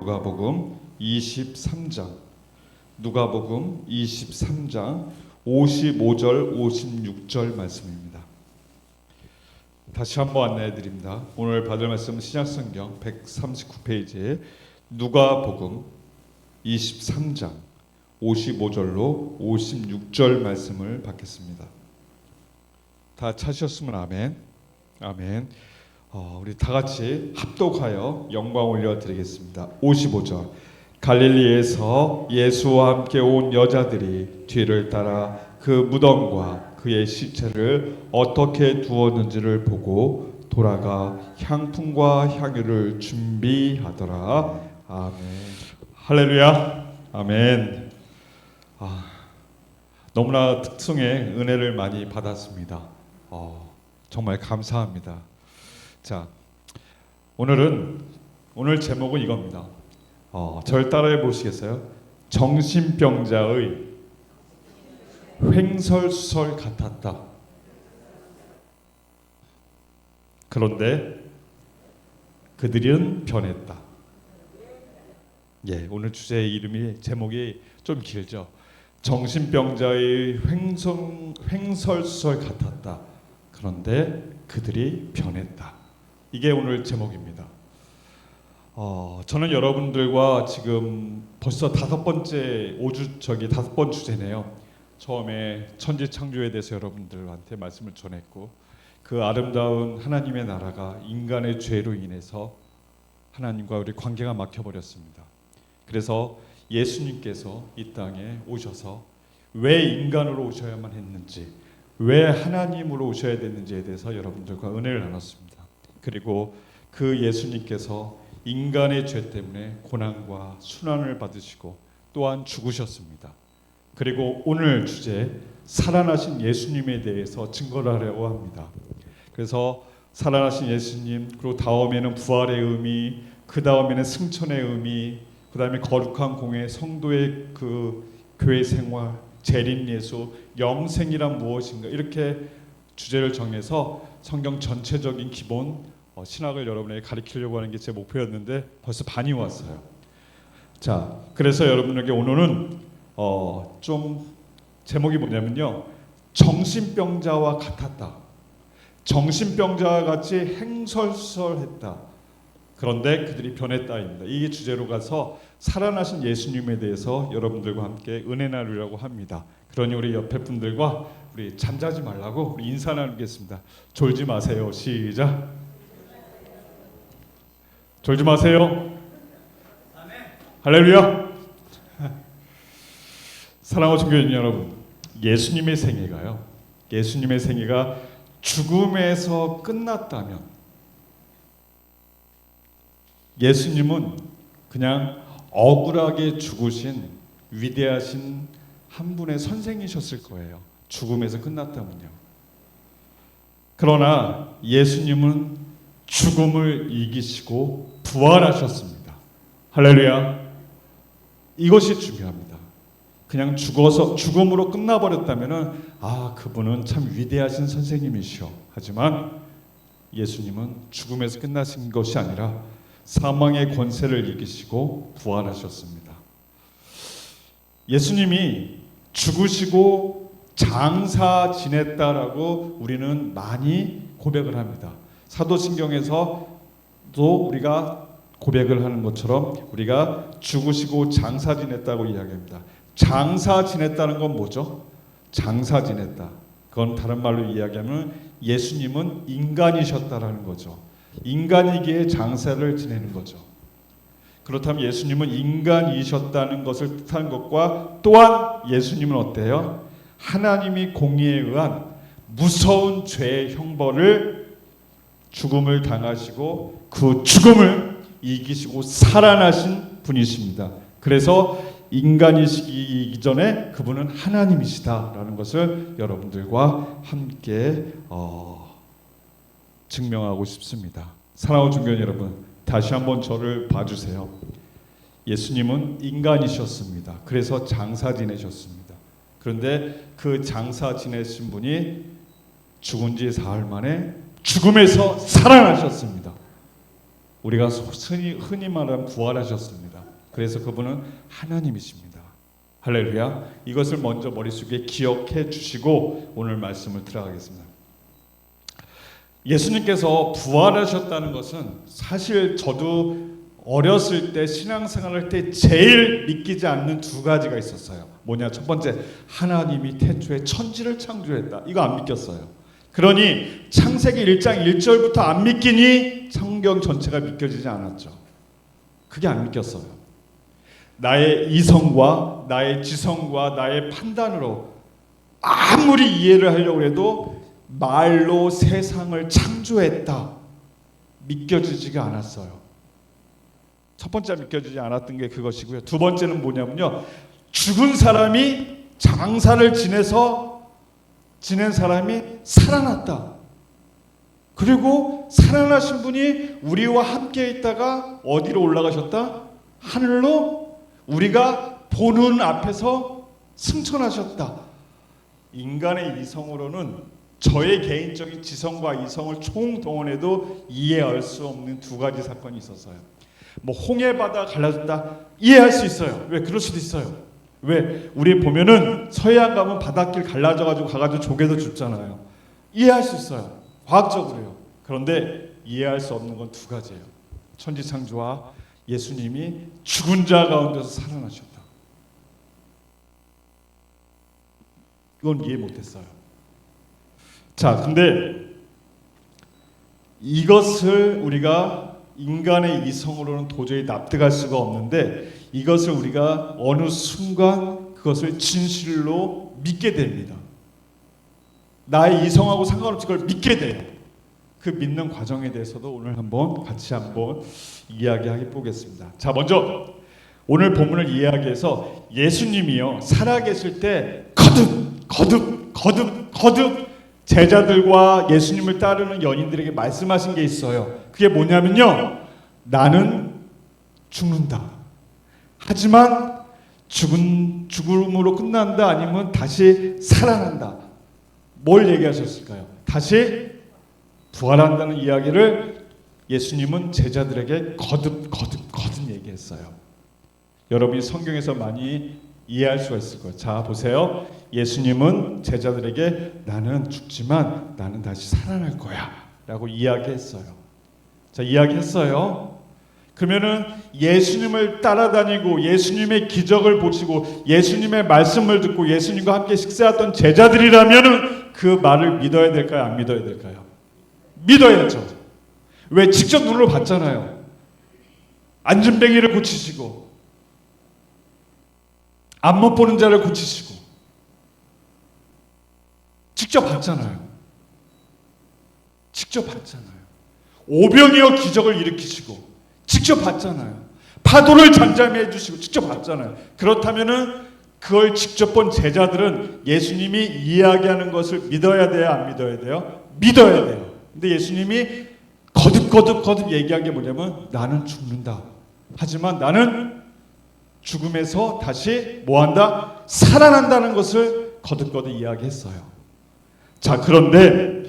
누가복음 23장 누가복음 23장 55절 56절 말씀입니다. 다시 한번 안내해 드립니다. 오늘 받을 말씀은 신약성경 139페이지에 누가복음 23장 55절로 56절 말씀을 받겠습니다. 다 찾으셨으면 아멘. 아멘. 우리 다 같이 합독하여 영광 올려드리겠습니다. 55절. 갈릴리에서 예수와 함께 온 여자들이 뒤를 따라 그 무덤과 그의 시체를 어떻게 두었는지를 보고 돌아가 향품과 향유를 준비하더라. 아멘. 할렐루야. 아멘. 너무나 특성의 은혜를 많이 받았습니다. 정말 감사합니다. 자, 오늘 제목은 이겁니다. 절 따라해 보시겠어요? 정신병자의 횡설수설 같았다. 그런데 그들은 변했다. 예, 오늘 주제의 제목이 좀 길죠. 정신병자의 횡설수설 같았다. 그런데 그들이 변했다. 이게 오늘 제목입니다. 저는 여러분들과 지금 벌써 다섯 번 주제네요. 처음에 천지 창조에 대해서 여러분들한테 말씀을 전했고, 그 아름다운 하나님의 나라가 인간의 죄로 인해서 하나님과 우리 관계가 막혀버렸습니다. 그래서 예수님께서 이 땅에 오셔서 왜 인간으로 오셔야만 했는지, 왜 하나님으로 오셔야 됐는지에 대해서 여러분들과 은혜를 나눴습니다. 그리고 그 예수님께서 인간의 죄 때문에 고난과 순환을 받으시고 또한 죽으셨습니다. 그리고 오늘 주제 살아나신 예수님에 대해서 증거를 하려고 합니다. 그래서 살아나신 예수님, 그리고 다음에는 부활의 의미, 그 다음에는 승천의 의미, 그 다음에 거룩한 공회, 성도의 그 교회 생활, 재림 예수, 영생이란 무엇인가, 이렇게 주제를 정해서 성경 전체적인 기본 신학을 여러분에게 가르치려고 하는 게 제 목표였는데 벌써 반이 왔어요. 자, 그래서 여러분에게 오늘은 좀 제목이 뭐냐면요, 정신병자와 같았다. 정신병자와 같이 행설설했다. 그런데 그들이 변했다입니다. 이 주제로 가서 살아나신 예수님에 대해서 여러분들과 함께 은혜 나누려고 합니다. 그러니 우리 옆에 분들과 우리 잠자지 말라고 우리 인사 나누겠습니다. 졸지 마세요. 시작. 졸지 마세요. 할렐루야. 사랑하는 종교인 여러분, 예수님의 생애가 죽음에서 끝났다면, 예수님은 그냥 억울하게 죽으신 위대하신 한 분의 선생이셨을 거예요. 죽음에서 끝났다면요. 그러나 예수님은 죽음을 이기시고 부활하셨습니다. 할렐루야. 이것이 중요합니다. 그냥 죽음으로 끝나버렸다면은 그분은 참 위대하신 선생님이시오. 하지만 예수님은 죽음에서 끝나신 것이 아니라 사망의 권세를 이기시고 부활하셨습니다. 예수님이 죽으시고 장사 지냈다라고 우리는 많이 고백을 합니다. 사도신경에서도 우리가 고백을 하는 것처럼 우리가 죽으시고 장사 지냈다고 이야기합니다. 장사 지냈다는 건 뭐죠? 장사 지냈다. 그건 다른 말로 이야기하면 예수님은 인간이셨다라는 거죠. 인간이기에 장사를 지내는 거죠. 그렇다면 예수님은 인간이셨다는 것을 뜻하는 것과 또한 예수님은 어때요? 하나님이 공의에 의한 무서운 죄의 형벌을, 죽음을 당하시고 그 죽음을 이기시고 살아나신 분이십니다. 그래서 인간이시기 이전에 그분은 하나님이시다라는 것을 여러분들과 함께 증명하고 싶습니다. 사랑하는 종교인 여러분, 다시 한번 저를 봐주세요. 예수님은 인간이셨습니다. 그래서 장사 지내셨습니다. 그런데 그 장사 지내신 분이 죽은 지 사흘 만에 죽음에서 살아나셨습니다. 우리가 흔히 말하는 부활하셨습니다. 그래서 그분은 하나님이십니다. 할렐루야. 이것을 먼저 머릿속에 기억해 주시고 오늘 말씀을 들어가겠습니다. 예수님께서 부활하셨다는 것은 사실 저도 어렸을 때 신앙생활할 때 제일 믿기지 않는 두 가지가 있었어요. 뭐냐? 첫 번째, 하나님이 태초에 천지를 창조했다. 이거 안 믿겼어요. 그러니 창세기 1장 1절부터 안 믿기니 성경 전체가 믿겨지지 않았죠. 그게 안 믿겼어요. 나의 이성과 나의 지성과 나의 판단으로 아무리 이해를 하려고 해도 말로 세상을 창조했다. 믿겨지지가 않았어요. 첫 번째 믿겨지지 않았던 게 그것이고요. 두 번째는 뭐냐면요. 죽은 사람이 장사를 지낸 사람이 살아났다. 그리고 살아나신 분이 우리와 함께 있다가 어디로 올라가셨다? 하늘로 우리가 보는 앞에서 승천하셨다. 인간의 이성으로는 저의 개인적인 지성과 이성을 총동원해도 이해할 수 없는 두 가지 사건이 있었어요. 뭐 홍해 바다 갈라졌다 이해할 수 있어요. 왜? 그럴 수도 있어요. 왜? 우리 보면은 서해안 가면 바닷길 갈라져가지고 가가지고 조개도 죽잖아요. 이해할 수 있어요. 과학적으로요. 그런데 이해할 수 없는 건 두 가지예요. 천지창조와 예수님이 죽은 자 가운데서 살아나셨다. 이건 이해 못했어요. 자, 근데 이것을 우리가 인간의 이성으로는 도저히 납득할 수가 없는데 이것을 우리가 어느 순간 그것을 진실로 믿게 됩니다. 나의 이성하고 상관없이 그걸 믿게 돼요. 그 믿는 과정에 대해서도 오늘 같이 한번 이야기해 보겠습니다. 자, 먼저 오늘 본문을 이야기해서 예수님이요 살아계실 때 거듭 제자들과 예수님을 따르는 연인들에게 말씀하신 게 있어요. 그게 뭐냐면요. 나는 죽는다. 하지만 죽음으로 끝난다 아니면 다시 살아난다. 뭘 얘기하셨을까요? 다시 부활한다는 이야기를 예수님은 제자들에게 거듭 얘기했어요. 여러분이 성경에서 많이 이해할 수가 있을 거예요. 자, 보세요. 예수님은 제자들에게 나는 죽지만 나는 다시 살아날 거야 라고 이야기했어요. 자, 이야기했어요. 그러면은 예수님을 따라다니고 예수님의 기적을 보시고 예수님의 말씀을 듣고 예수님과 함께 식사했던 제자들이라면은 그 말을 믿어야 될까요? 안 믿어야 될까요? 믿어야죠. 왜? 직접 눈으로 봤잖아요. 안진뱅이를 고치시고 안 못 보는 자를 고치시고 직접 봤잖아요. 오병이어 기적을 일으키시고 직접 봤잖아요. 파도를 잠잠히 해주시고 직접 봤잖아요. 그렇다면은 그걸 직접 본 제자들은 예수님이 이야기하는 것을 믿어야 돼요? 안 믿어야 돼요? 믿어야 돼요. 근데 예수님이 거듭 얘기한 게 뭐냐면 나는 죽는다. 하지만 나는 죽음에서 다시 뭐한다? 살아난다는 것을 거듭 이야기했어요. 자, 그런데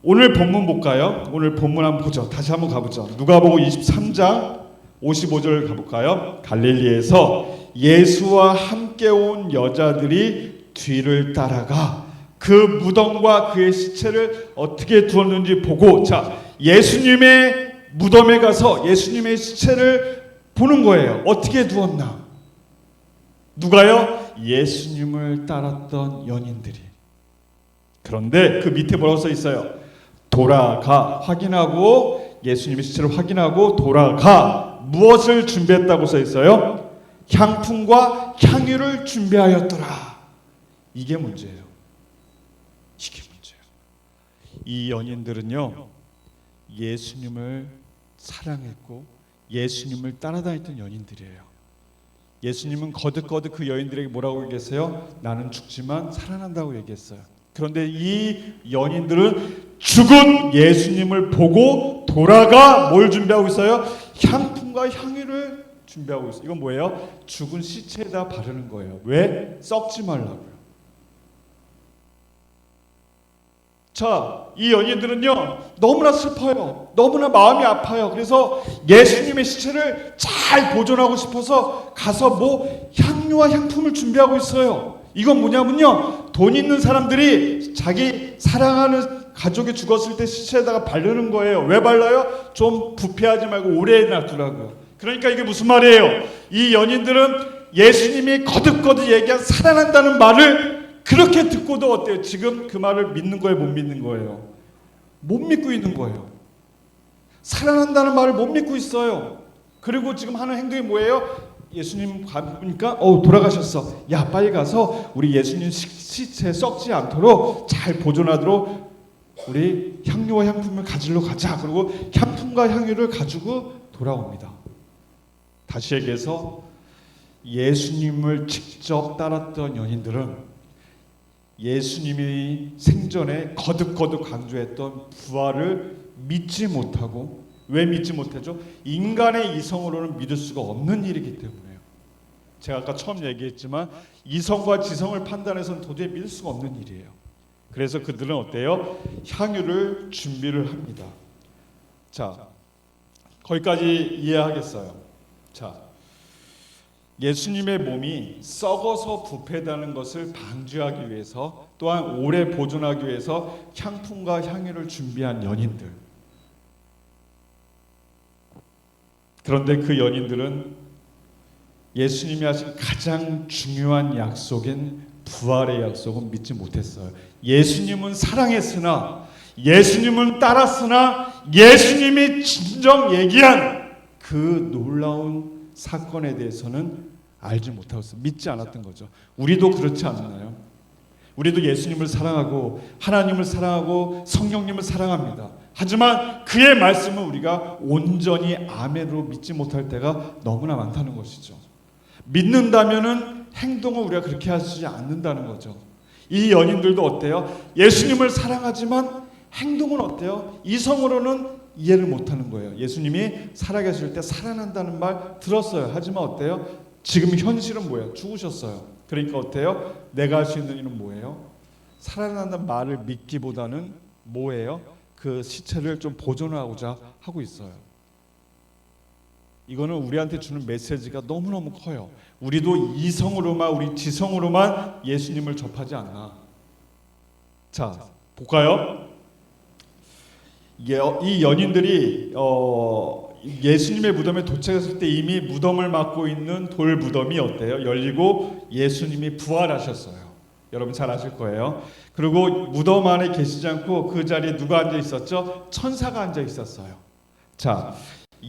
오늘 본문 볼까요? 오늘 본문 한번 보죠. 다시 한번 가보죠. 누가복음 23장 55절 가볼까요? 갈릴리에서 예수와 함께 온 여자들이 뒤를 따라가 그 무덤과 그의 시체를 어떻게 두었는지 보고, 자, 예수님의 무덤에 가서 예수님의 시체를 보는 거예요. 어떻게 두었나? 누가요? 예수님을 따랐던 연인들이. 그런데 그 밑에 뭐라고 써 있어요? 돌아가 확인하고 예수님의 시체를 확인하고 돌아가 무엇을 준비했다고 써 있어요? 향품과 향유를 준비하였더라. 이게 문제예요. 이 연인들은요 예수님을 사랑했고 예수님을 따라다녔던 연인들이에요. 예수님은 거듭 그 여인들에게 뭐라고 얘기했어요? 나는 죽지만 살아난다고 얘기했어요. 그런데 이 연인들은 죽은 예수님을 보고 돌아가 뭘 준비하고 있어요? 향품과 향유를 준비하고 있어요. 이건 뭐예요? 죽은 시체에다 바르는 거예요. 왜? 썩지 말라고요. 자, 이 연인들은요 너무나 슬퍼요. 너무나 마음이 아파요. 그래서 예수님의 시체를 잘 보존하고 싶어서 가서 뭐 향료와 향품을 준비하고 있어요. 이건 뭐냐면요, 돈 있는 사람들이 자기 사랑하는 가족이 죽었을 때 시체에다가 바르는 거예요. 왜 발라요? 좀 부패하지 말고 오래 놔두라고요. 그러니까 이게 무슨 말이에요? 이 연인들은 예수님이 거듭거듭 얘기한 살아난다는 말을 그렇게 듣고도 어때요? 지금 그 말을 믿는 거예요? 못 믿는 거예요? 못 믿고 있는 거예요. 살아난다는 말을 못 믿고 있어요. 그리고 지금 하는 행동이 뭐예요? 예수님 가보니까 돌아가셨어. 야, 빨리 가서 우리 예수님 시체 썩지 않도록 잘 보존하도록 우리 향료와 향품을 가지러 가자. 그리고 향품과 향유를 가지고 돌아옵니다. 다시 얘기해서 예수님을 직접 따랐던 연인들은 예수님이 생전에 거듭거듭 강조했던 부활을 믿지 못하고, 왜 믿지 못하죠? 인간의 이성으로는 믿을 수가 없는 일이기 때문에요. 제가 아까 처음 얘기했지만 이성과 지성을 판단해서는 도저히 믿을 수가 없는 일이에요. 그래서 그들은 어때요? 향유를 준비를 합니다. 자, 거기까지 이해하겠어요. 자, 예수님의 몸이 썩어서 부패되는 것을 방지하기 위해서, 또한 오래 보존하기 위해서 향품과 향유를 준비한 연인들. 그런데 그 연인들은 예수님이 하신 가장 중요한 약속인 부활의 약속은 믿지 못했어요. 예수님은 사랑했으나, 예수님은 따랐으나, 예수님이 진정 얘기한 그 놀라운 사건에 대해서는 알지 못하고 있어요. 믿지 않았던 거죠. 우리도 그렇지 않나요? 우리도 예수님을 사랑하고 하나님을 사랑하고 성령님을 사랑합니다. 하지만 그의 말씀은 우리가 온전히 아멘으로 믿지 못할 때가 너무나 많다는 것이죠. 믿는다면은 행동을 우리가 그렇게 하지 않는다는 거죠. 이 연인들도 어때요? 예수님을 사랑하지만 행동은 어때요? 이성으로는 이해를 못하는 거예요. 예수님이 살아계실 때 살아난다는 말 들었어요. 하지만 어때요? 지금 현실은 뭐예요? 죽으셨어요. 그러니까 어때요? 내가 할 수 있는 일은 뭐예요? 살아난다는 말을 믿기보다는 뭐예요? 그 시체를 좀 보존하고자 하고 있어요. 이거는 우리한테 주는 메시지가 너무너무 커요. 우리도 이성으로만, 우리 지성으로만 예수님을 접하지 않나. 자, 볼까요? 이 연인들이 예수님의 무덤에 도착했을 때 이미 무덤을 막고 있는 돌 무덤이 어때요? 열리고 예수님이 부활하셨어요. 여러분 잘 아실 거예요. 그리고 무덤 안에 계시지 않고 그 자리에 누가 앉아 있었죠? 천사가 앉아 있었어요. 자,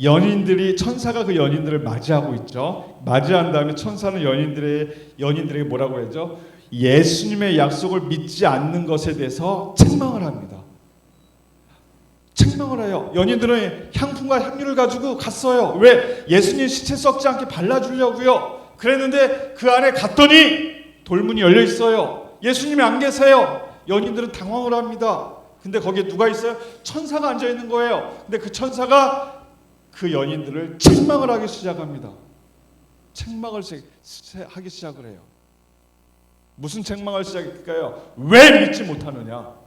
연인들이, 천사가 그 연인들을 맞이하고 있죠. 맞이한 다음에 천사는 연인들에게 뭐라고 했죠? 예수님의 약속을 믿지 않는 것에 대해서 책망을 합니다. 책망을 해요. 연인들은 향품과 향유를 가지고 갔어요. 왜? 예수님 시체 썩지 않게 발라주려고요. 그랬는데 그 안에 갔더니 돌문이 열려 있어요. 예수님이 안 계세요. 연인들은 당황을 합니다. 근데 거기에 누가 있어요? 천사가 앉아 있는 거예요. 근데 그 천사가 그 연인들을 책망을 하기 시작합니다. 책망을 하기 시작을 해요. 무슨 책망을 시작할까요? 왜 믿지 못하느냐?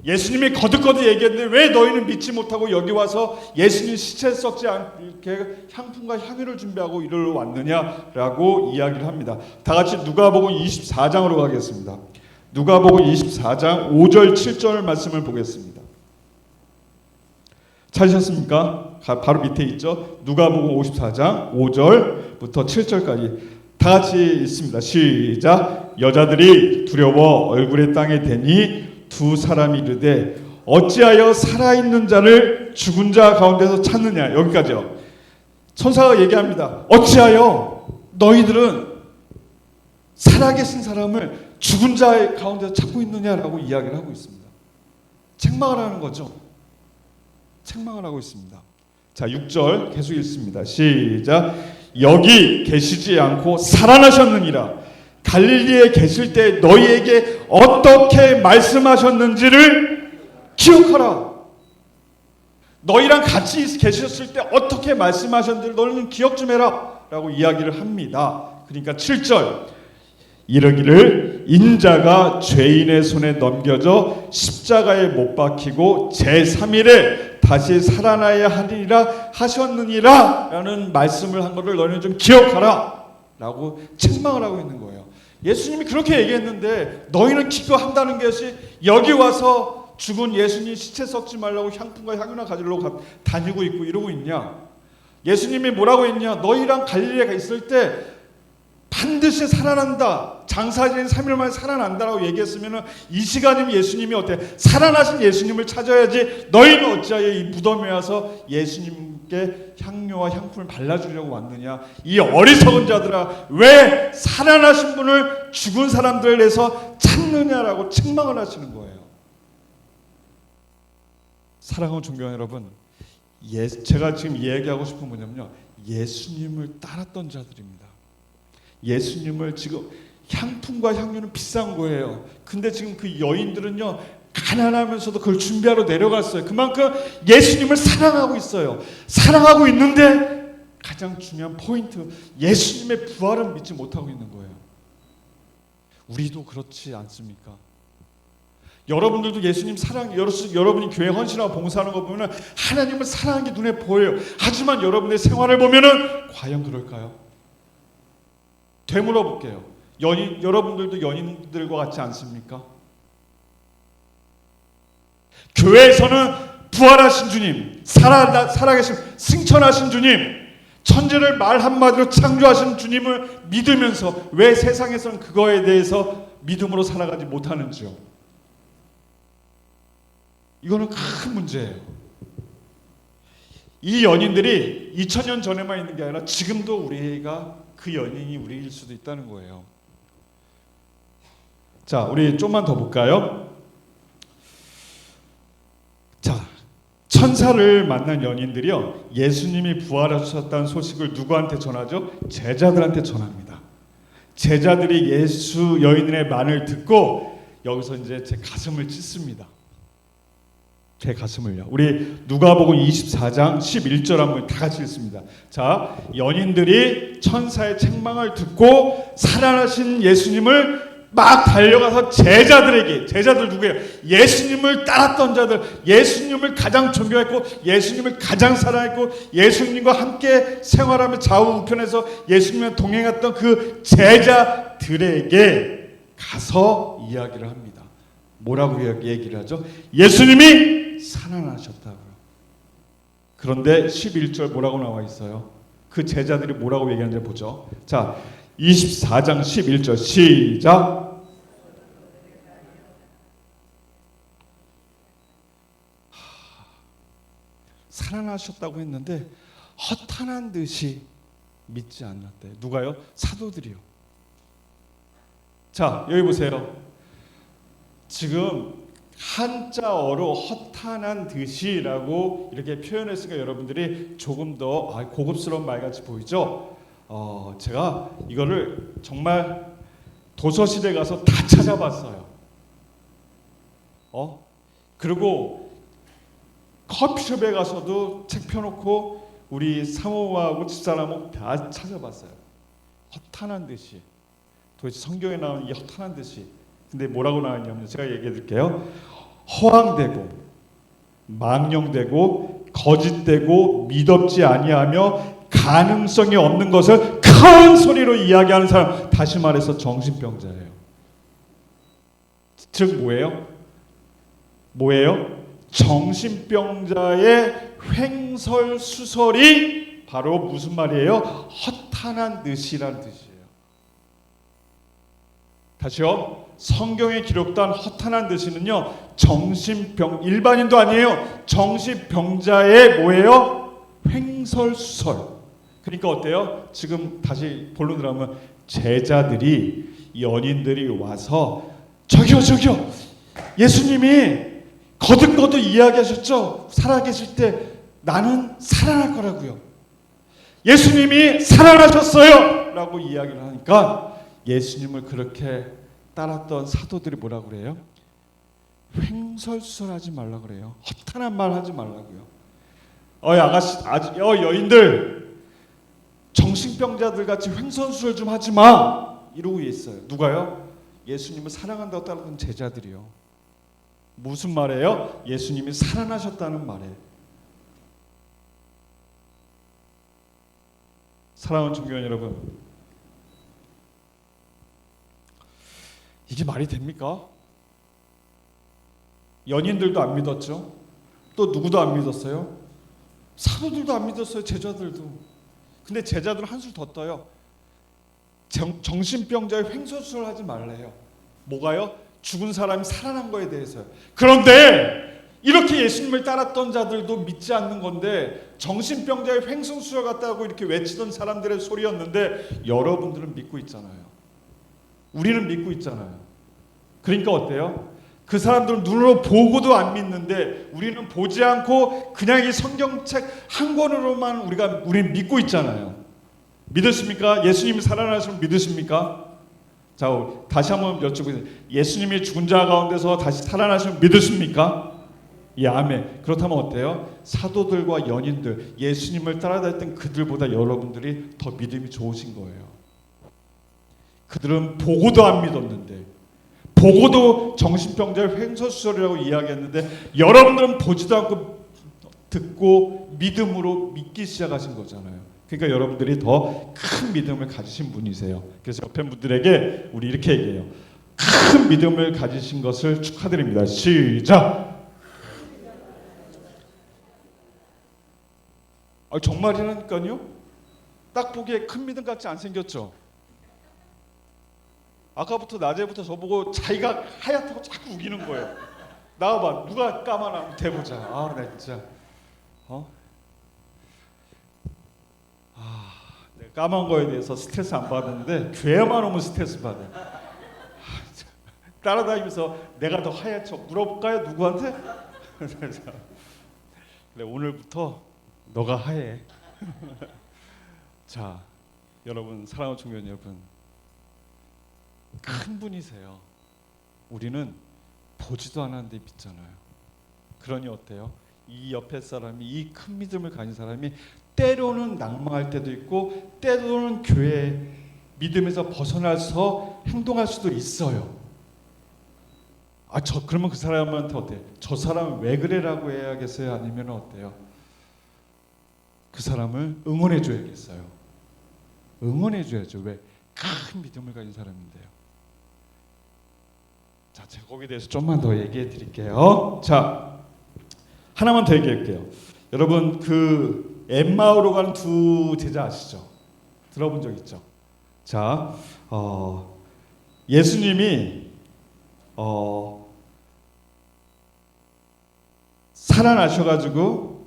예수님이 거듭거듭 얘기했는데 왜 너희는 믿지 못하고 여기 와서 예수님 시체 썩지 않게 향품과 향유를 준비하고 이리로 왔느냐라고 이야기를 합니다. 다 같이 누가복음 24장으로 가겠습니다. 누가복음 24장 5절 7절 말씀을 보겠습니다. 찾으셨습니까? 바로 밑에 있죠. 누가복음 54장 5절부터 7절까지 다 같이 읽습니다. 시작. 여자들이 두려워 얼굴에 땅에 대니 두 사람이 이르되 어찌하여 살아있는 자를 죽은 자 가운데서 찾느냐. 여기까지요. 천사가 얘기합니다. 어찌하여 너희들은 살아계신 사람을 죽은 자 가운데서 찾고 있느냐라고 이야기를 하고 있습니다. 책망을 하는 거죠. 책망을 하고 있습니다. 자, 6절 계속 읽습니다. 시작. 여기 계시지 않고 살아나셨느니라. 갈릴리에 계실 때 너희에게 어떻게 말씀하셨는지를 기억하라. 너희랑 같이 계셨을 때 어떻게 말씀하셨는지를 너희는 기억 좀 해라 라고 이야기를 합니다. 그러니까 7절. 이르기를 인자가 죄인의 손에 넘겨져 십자가에 못 박히고 제3일에 다시 살아나야 하리라 하셨느니라 라는 말씀을 한 것을 너희는 좀 기억하라 라고 책망을 하고 있는 거예요. 예수님이 그렇게 얘기했는데 너희는 기뻐한다는 것이 여기 와서 죽은 예수님 시체 썩지 말라고 향품과 향유나 가지러 다니고 있고 이러고 있냐? 예수님이 뭐라고 했냐? 너희랑 갈릴리에 있을 때 반드시 살아난다. 장사지인 3일 만에 살아난다라고 얘기했으면 이 시간이면 예수님이 어때? 살아나신 예수님을 찾아야지 너희는 어찌하여 이 무덤에 와서 예수님께 향료와 향품을 발라주려고 왔느냐? 이 어리석은 자들아, 왜 살아나신 분을 죽은 사람들을 내서 찾느냐라고 책망을 하시는 거예요. 사랑하는 존경하는 여러분, 제가 지금 얘기하고 싶은 뭐냐면요, 예수님을 따랐던 자들입니다. 예수님을 지금 향품과 향료는 비싼 거예요. 근데 지금 그 여인들은요, 가난하면서도 그걸 준비하러 내려갔어요. 그만큼 예수님을 사랑하고 있어요. 사랑하고 있는데 가장 중요한 포인트, 예수님의 부활은 믿지 못하고 있는 거예요. 우리도 그렇지 않습니까? 여러분들도 예수님 사랑, 여러분이 교회 헌신하고 봉사하는 거 보면 하나님을 사랑하는 게 눈에 보여요. 하지만 여러분의 생활을 보면은 과연 그럴까요? 되물어 볼게요. 여러분들도 연인들과 같지 않습니까? 교회에서는 부활하신 주님, 살아계신 승천하신 주님, 천지를 말 한마디로 창조하신 주님을 믿으면서 왜 세상에서는 그거에 대해서 믿음으로 살아가지 못하는지요? 이거는 큰 문제예요. 이 연인들이 2000년 전에만 있는 게 아니라 지금도 우리가 그 연인이 우리일 수도 있다는 거예요. 자, 우리 좀만 더 볼까요? 자, 천사를 만난 연인들이요, 예수님이 부활하셨다는 소식을 누구한테 전하죠? 제자들한테 전합니다. 제자들이 예수 여인의 말을 듣고 여기서 이제 제 가슴을 찢습니다. 제 가슴을요. 우리 누가복음 24장 11절 한번 다 같이 읽습니다. 자, 연인들이 천사의 책망을 듣고 살아나신 예수님을 막 달려가서 제자들에게, 제자들 누구예요? 예수님을 따랐던 자들, 예수님을 가장 존경했고 예수님을 가장 사랑했고 예수님과 함께 생활하며 좌우우편에서 예수님과 동행했던 그 제자들에게 가서 이야기를 합니다. 뭐라고 얘기를 하죠? 예수님이 살아나셨다고요. 그런데 11절 뭐라고 나와 있어요? 그 제자들이 뭐라고 얘기하는지 보죠. 자, 24장 11절 시작. 살아나셨다고 했는데 허탄한 듯이 믿지 않았대요. 누가요? 사도들이요. 자, 여기 보세요. 지금 한자어로 허탄한 듯이라고 이렇게 표현했으니까 여러분들이 조금 더 고급스러운 말같이 보이죠? 제가 이거를 정말 도서실에 가서 다 찾아봤어요. 그리고 커피숍에 가서도 책 펴놓고 우리 사모하고 집사람하고 다 찾아봤어요. 허탄한 듯이. 도대체 성경에 나오는 이 허탄한 듯이. 근데 뭐라고 나왔냐면 제가 얘기해 드릴게요. 허황되고 망령되고 거짓되고 믿었지 아니하며 가능성이 없는 것을 큰 소리로 이야기하는 사람, 다시 말해서 정신병자예요. 즉 뭐예요? 정신병자의 횡설수설이 바로 무슨 말이에요? 허탄한 듯이란 뜻이에요. 다시요. 성경에 기록된 허탄한 듯이는요, 일반인도 아니에요. 정신병자의 뭐예요? 횡설수설. 그러니까 어때요? 지금 다시 본론 들어가면 제자들이, 연인들이 와서 저기요 예수님이 거듭거듭 이야기하셨죠? 살아계실 때 나는 살아날 거라고요. 예수님이 살아나셨어요 라고 이야기를 하니까 예수님을 그렇게 따랐던 사도들이 뭐라고 그래요? 횡설수설하지 말라 그래요. 허탄한 말 하지 말라고요. 여인들, 정신병자들 같이 횡설수설 좀 하지 마. 이러고 있어요. 누가요? 예수님을 사랑한다고 따르는 제자들이요. 무슨 말이에요? 예수님이 살아나셨다는 말이에요. 사랑하는 종교원 여러분, 이게 말이 됩니까? 연인들도 안 믿었죠. 또 누구도 안 믿었어요? 사도들도 안 믿었어요. 제자들도. 근데 제자들은 한술 더 떠요. 정신병자의 횡설수설 하지 말래요. 뭐가요? 죽은 사람이 살아난 거에 대해서요. 그런데 이렇게 예수님을 따랐던 자들도 믿지 않는 건데, 정신병자의 횡설수설 같다고 이렇게 외치던 사람들의 소리였는데 여러분들은 믿고 있잖아요. 우리는 믿고 있잖아요. 그러니까 어때요? 그 사람들은 눈으로 보고도 안 믿는데 우리는 보지 않고 그냥 이 성경책 한 권으로만 우리는 믿고 있잖아요. 믿으십니까? 예수님이 살아나시면 믿으십니까? 자, 다시 한번 여쭤보세요. 예수님이 죽은 자 가운데서 다시 살아나시면 믿으십니까? 예, 아멘. 그렇다면 어때요? 사도들과 연인들, 예수님을 따라다녔던 그들보다 여러분들이 더 믿음이 좋으신 거예요. 그들은 보고도 안 믿었는데, 보고도 정신병자의 횡설수설이라고 이야기했는데, 여러분들은 보지도 않고 듣고 믿음으로 믿기 시작하신 거잖아요. 그러니까 여러분들이 더 큰 믿음을 가지신 분이세요. 그래서 옆에 분들에게 우리 이렇게 얘기해요. 큰 믿음을 가지신 것을 축하드립니다. 시작. 정말이라니까요. 딱 보기에 큰 믿음 같지 안 생겼죠. 아까부터 낮에부터 저보고 자기가 하얗다고 자꾸 우기는 거예요. 나와봐, 누가 까마나 대보자. 나 진짜 내가 까만 거에 대해서 스트레스 안 받는데 죄만 오면 스트레스 받아요. 따라다니면서 내가 더 하얗죠. 물어볼까요? 누구한테? 그래, 오늘부터 너가 하얘. 자, 여러분, 사랑하는 종교원 여러분, 큰 분이세요. 우리는 보지도 않았는데 믿잖아요. 그러니 어때요? 이 옆에 사람이, 이 큰 믿음을 가진 사람이 때로는 낭망할 때도 있고 때로는 교회 믿음에서 벗어나서 행동할 수도 있어요. 그러면 그 사람한테 어때요? 저 사람은 왜 그래라고 해야겠어요? 아니면 어때요? 그 사람을 응원해 줘야겠어요. 응원해 줘야죠. 왜? 큰 믿음을 가진 사람인데요. 자, 제가 거기에 대해서 좀만 더 얘기해 드릴게요. 자, 하나만 더 얘기할게요. 여러분, 그 엠마오로 가는 두 제자 아시죠? 들어본 적 있죠? 자, 예수님이 살아나셔가지고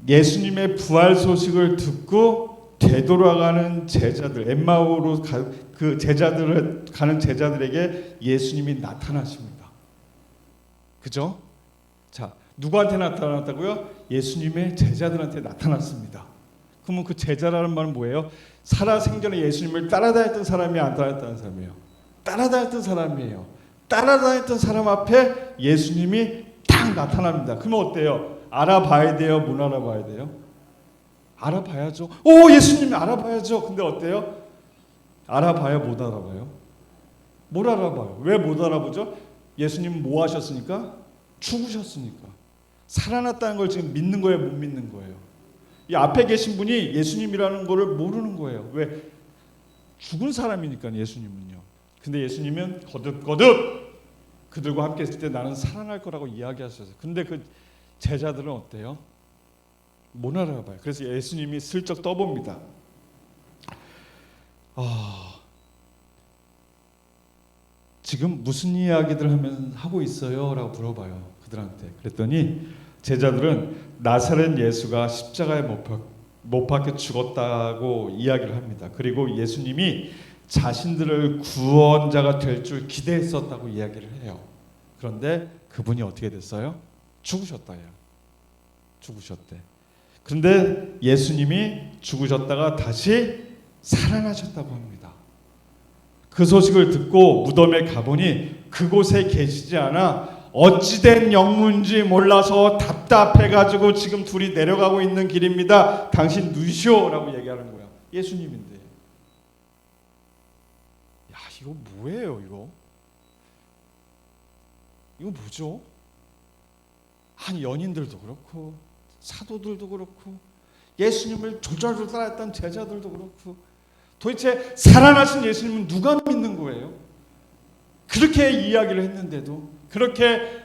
예수님의 부활 소식을 듣고 되돌아가는 제자들, 엠마오로 그 제자들을 가는 제자들에게 예수님이 나타나십니다. 그죠? 자, 누구한테 나타났다고요? 예수님의 제자들한테 나타났습니다. 그러면 그 제자라는 말은 뭐예요? 살아생전에 예수님을 따라다녔던 사람이 안 따라다녔던 사람이에요. 따라다녔던 사람이에요. 따라다녔던 사람 앞에 예수님이 딱 나타납니다. 그러면 어때요? 알아봐야 돼요? 못 알아봐야 돼요? 알아봐야죠. 예수님 알아봐야죠. 근데 어때요? 알아봐요? 못 알아봐요? 못 알아봐요. 왜 못 알아보죠? 예수님은 뭐 하셨으니까? 죽으셨으니까. 살아났다는 걸 지금 믿는 거예요? 못 믿는 거예요? 이 앞에 계신 분이 예수님이라는 거를 모르는 거예요. 왜? 죽은 사람이니까 예수님은요. 근데 예수님은 거듭 그들과 함께 있을 때 나는 살아날 거라고 이야기하셨어요. 근데 그 제자들은 어때요? 못 알아봐요. 그래서 예수님이 슬쩍 떠봅니다. 지금 무슨 이야기들 하고 있어요? 라고 물어봐요. 그들한테. 그랬더니 제자들은 나사렛 예수가 십자가에 못 박혀 죽었다고 이야기를 합니다. 그리고 예수님이 자신들을 구원자가 될 줄 기대했었다고 이야기를 해요. 그런데 그분이 어떻게 됐어요? 죽으셨다요. 죽으셨대. 그런데 예수님이 죽으셨다가 다시 살아나셨다고 합니다. 그 소식을 듣고 무덤에 가보니 그곳에 계시지 않아 어찌된 영문인지 몰라서 답답해가지고 지금 둘이 내려가고 있는 길입니다. 당신 누시오라고 얘기하는 거야. 예수님인데. 이거 뭐예요, 이거? 이거 뭐죠? 한 연인들도 그렇고 사도들도 그렇고 예수님을 졸졸졸 따랐던 제자들도 그렇고 도대체 살아나신 예수님은 누가 믿는 거예요? 그렇게 이야기를 했는데도 그렇게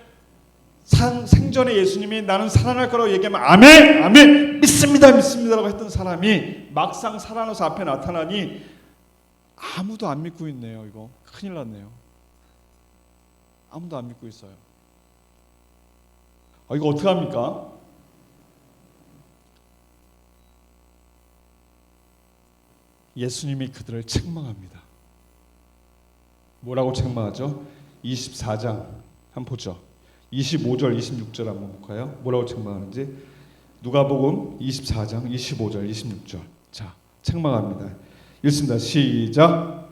생전에 예수님이 나는 살아날 거라고 얘기하면 아멘 아멘 믿습니다 믿습니다라고 했던 사람이 막상 살아나서 앞에 나타나니 아무도 안 믿고 있네요. 이거 큰일 났네요. 아무도 안 믿고 있어요. 이거 어떡합니까? 예수님이 그들을 책망합니다. 뭐라고 책망하죠? 24장 한번 보죠. 25절 26절 한번 볼까요? 뭐라고 책망하는지. 누가복음 24장 25절 26절. 자, 책망합니다. 읽습니다. 시작.